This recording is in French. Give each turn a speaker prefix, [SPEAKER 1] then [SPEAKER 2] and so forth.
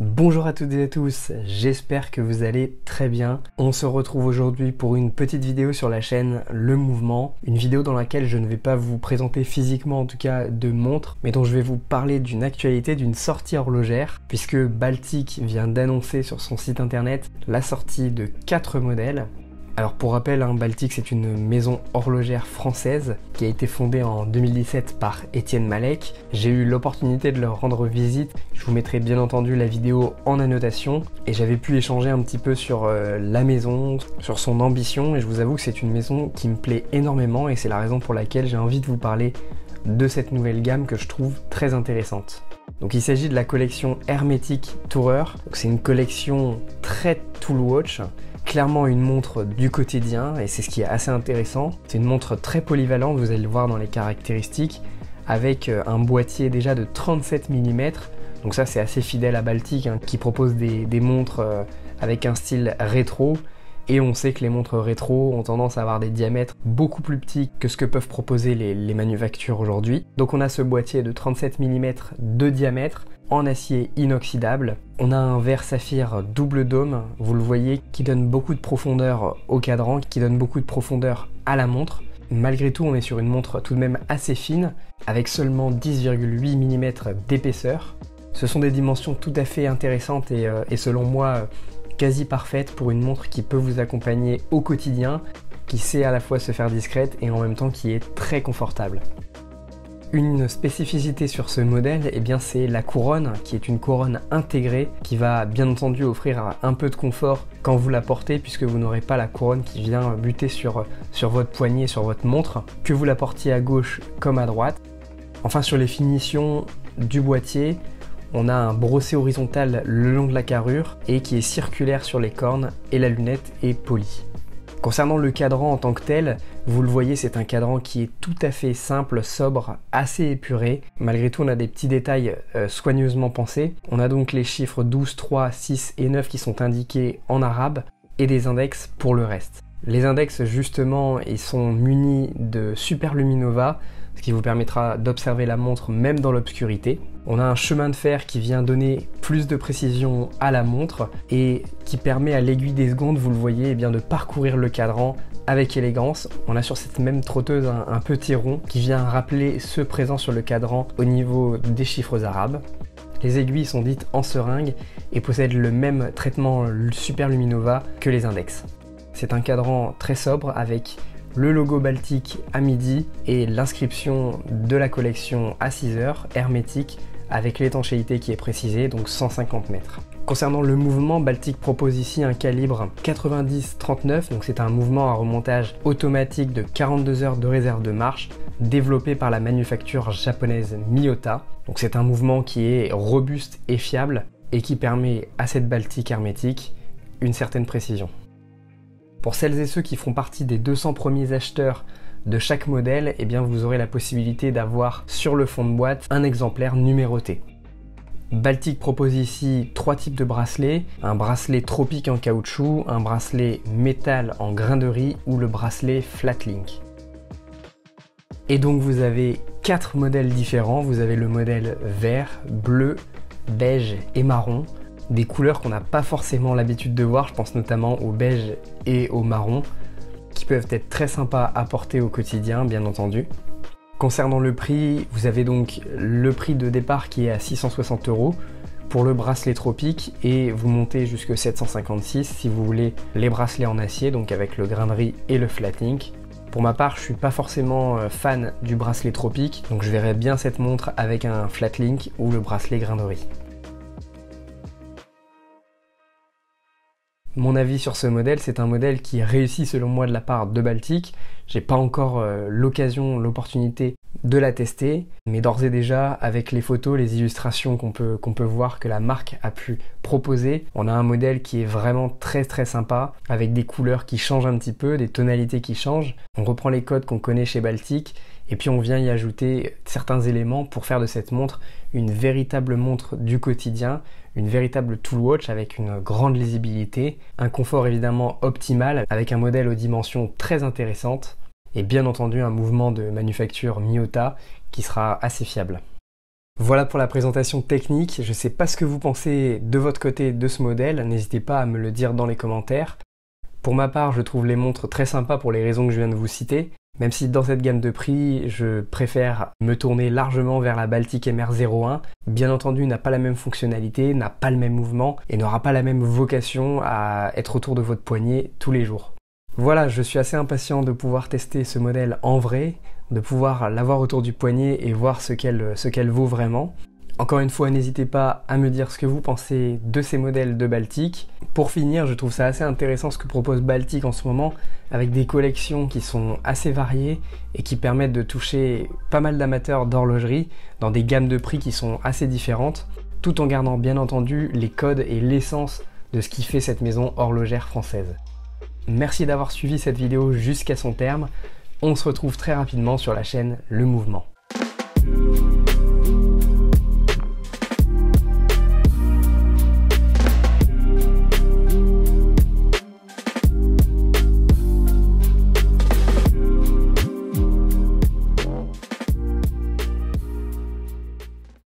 [SPEAKER 1] Bonjour à toutes et à tous, j'espère que vous allez très bien. On se retrouve aujourd'hui pour une petite vidéo sur la chaîne Le Mouvement, une vidéo dans laquelle je ne vais pas vous présenter physiquement en tout cas de montres, mais dont je vais vous parler d'une actualité, d'une sortie horlogère, puisque Baltic vient d'annoncer sur son site internet la sortie de 4 modèles. Alors pour rappel, Baltic c'est une maison horlogère française qui a été fondée en 2017 par Étienne Malek. J'ai eu l'opportunité de leur rendre visite, je vous mettrai bien entendu la vidéo en annotation et j'avais pu échanger un petit peu sur la maison, sur son ambition et je vous avoue que c'est une maison qui me plaît énormément et c'est la raison pour laquelle j'ai envie de vous parler de cette nouvelle gamme que je trouve très intéressante. Donc il s'agit de la collection Hermetic Tourer, c'est une collection très tool watch, clairement une montre du quotidien et c'est ce qui est assez intéressant. C'est une montre très polyvalente, vous allez le voir dans les caractéristiques, avec un boîtier déjà de 37 mm. Donc ça c'est assez fidèle à Baltic qui propose des montres avec un style rétro. Et on sait que les montres rétro ont tendance à avoir des diamètres beaucoup plus petits que ce que peuvent proposer les manufactures aujourd'hui. Donc on a ce boîtier de 37 mm de diamètre en acier inoxydable. On a un verre saphir double dôme, vous le voyez, qui donne beaucoup de profondeur au cadran, qui donne beaucoup de profondeur à la montre. Malgré tout, on est sur une montre tout de même assez fine, avec seulement 10,8 mm d'épaisseur. Ce sont des dimensions tout à fait intéressantes et selon moi, quasi parfaite pour une montre qui peut vous accompagner au quotidien, qui sait à la fois se faire discrète et en même temps qui est très confortable. Une spécificité sur ce modèle, eh bien c'est la couronne, qui est une couronne intégrée, qui va bien entendu offrir un peu de confort quand vous la portez, puisque vous n'aurez pas la couronne qui vient buter sur votre poignet, sur votre montre, que vous la portiez à gauche comme à droite. Enfin sur les finitions du boîtier, on a un brossé horizontal le long de la carrure et qui est circulaire sur les cornes et la lunette est polie. Concernant le cadran en tant que tel, vous le voyez, c'est un cadran qui est tout à fait simple, sobre, assez épuré. Malgré tout, on a des petits détails soigneusement pensés. On a donc les chiffres 12, 3, 6 et 9 qui sont indiqués en arabe et des index pour le reste. Les index, justement, ils sont munis de Super Luminova, ce qui vous permettra d'observer la montre même dans l'obscurité. On a un chemin de fer qui vient donner plus de précision à la montre et qui permet à l'aiguille des secondes, vous le voyez, eh bien, de parcourir le cadran avec élégance. On a sur cette même trotteuse un petit rond qui vient rappeler ceux présents sur le cadran au niveau des chiffres arabes. Les aiguilles sont dites en seringue et possèdent le même traitement Super Luminova que les index. C'est un cadran très sobre avec le logo Baltic à midi et l'inscription de la collection à 6 heures, hermétique, avec l'étanchéité qui est précisée, donc 150 mètres. Concernant le mouvement, Baltic propose ici un calibre 90-39, donc c'est un mouvement à remontage automatique de 42 heures de réserve de marche, développé par la manufacture japonaise Miyota. Donc c'est un mouvement qui est robuste et fiable et qui permet à cette Baltic hermétique une certaine précision. Pour celles et ceux qui font partie des 200 premiers acheteurs de chaque modèle, eh bien vous aurez la possibilité d'avoir sur le fond de boîte un exemplaire numéroté. Baltic propose ici 3 types de bracelets, un bracelet tropique en caoutchouc, un bracelet métal en grain de riz ou le bracelet Flatlink. Et donc vous avez 4 modèles différents, vous avez le modèle vert, bleu, beige et marron. Des couleurs qu'on n'a pas forcément l'habitude de voir, je pense notamment au beige et au marron, qui peuvent être très sympas à porter au quotidien, bien entendu. Concernant le prix, vous avez donc le prix de départ qui est à 660 € pour le bracelet tropique et vous montez jusqu'à 756 si vous voulez les bracelets en acier, donc avec le grain de riz et le Flatlink. Pour ma part, je suis pas forcément fan du bracelet tropique, donc je verrais bien cette montre avec un Flatlink ou le bracelet grain de riz. Mon avis sur ce modèle, c'est un modèle qui réussit selon moi de la part de Baltic. J'ai pas encore l'opportunité de la tester, mais d'ores et déjà, avec les photos, les illustrations qu'on peut voir que la marque a pu proposer, on a un modèle qui est vraiment très très sympa, avec des couleurs qui changent un petit peu, des tonalités qui changent. On reprend les codes qu'on connaît chez Baltic, et puis on vient y ajouter certains éléments pour faire de cette montre une véritable montre du quotidien, une véritable tool watch avec une grande lisibilité, un confort évidemment optimal avec un modèle aux dimensions très intéressantes et bien entendu un mouvement de manufacture Miyota qui sera assez fiable. Voilà pour la présentation technique. Je ne sais pas ce que vous pensez de votre côté de ce modèle, n'hésitez pas à me le dire dans les commentaires. Pour ma part, je trouve les montres très sympas pour les raisons que je viens de vous citer, même si dans cette gamme de prix, je préfère me tourner largement vers la Baltic MR01. Bien entendu, n'a pas la même fonctionnalité, n'a pas le même mouvement et n'aura pas la même vocation à être autour de votre poignet tous les jours. Voilà, je suis assez impatient de pouvoir tester ce modèle en vrai, de pouvoir l'avoir autour du poignet et voir ce qu'elle vaut vraiment. Encore une fois, n'hésitez pas à me dire ce que vous pensez de ces modèles de Baltic. Pour finir, je trouve ça assez intéressant ce que propose Baltic en ce moment, avec des collections qui sont assez variées et qui permettent de toucher pas mal d'amateurs d'horlogerie dans des gammes de prix qui sont assez différentes, tout en gardant bien entendu les codes et l'essence de ce qui fait cette maison horlogère française. Merci d'avoir suivi cette vidéo jusqu'à son terme. On se retrouve très rapidement sur la chaîne Le Mouvement.